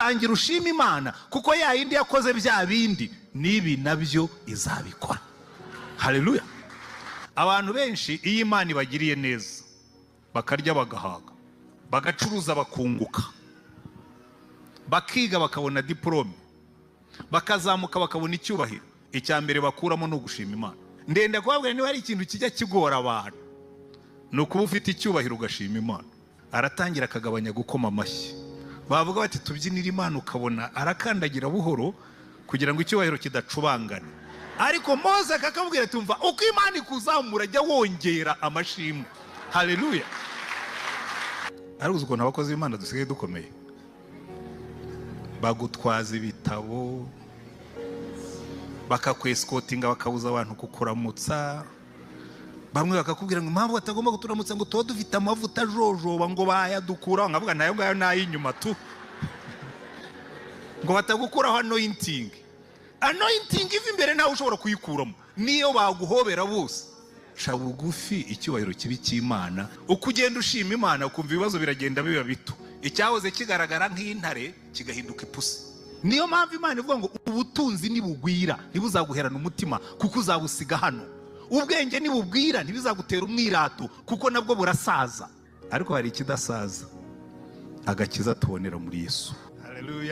tangira ushima Imana kuko ya yindi yakoze bya bindi nibi nabyo izabikora. Haleluya. Abantu benshi iyo Imana ibagiriye neza bakarya bagahaga, bagacuruza bakunguka, bakiga bakabona diplome, bakazamuka bakabona icyubahiro, icyambere bakuramo no gushima Imana. Ndenda kubabwira niba hari ikintu kijya kigora abantu nuko ufite icyubahiro ugashima Imana, aratangira akagabanya gukoma amashyi. Bavuga bati tubyinira Imana, ukabona arakandagira buhoro kugira ngo icyubahiro kidacubangana. Ariko Mose akakabwira tumva uko Imana ikuzamura jya wongera amashimwe. Haleluya. Aruzi ukuntu abakozi b'Imana dusigaye dukomeye, bagutwaza ibitabo, bakakwescotinga, bakabuza abantu kukuramutsa. Bamwe bakakubwira ngo impamvu batagomba kuturamutsa ngo tuba dufite amavuta jojoba ngo bayadukuraho. Nkavuga nayo ngayo nayinyuma tu ngo batagukuraho anointing. Anointing iva imbere nawe ushobora kuyikuramo. Niyo baguhobera bose, sha bugufi icyubahiro kibi cy'Imana. Uko ugenda ushima Imana ukumva ibibazo biragenda biba bito, icyahoze kigaragara nk'intare kigahinduka ipusi. Niyo mpamvu Imana ivuga ngo ubutunzi nibugwira ntibuzaguherana umutima kuko uzabusiga hano. Ubwenge nibubwira ntibizagutera umwirato kuko nabwo burasaza. Ariko hari ikidasaza, agakiza tubonera muri Yesu. Haleluya.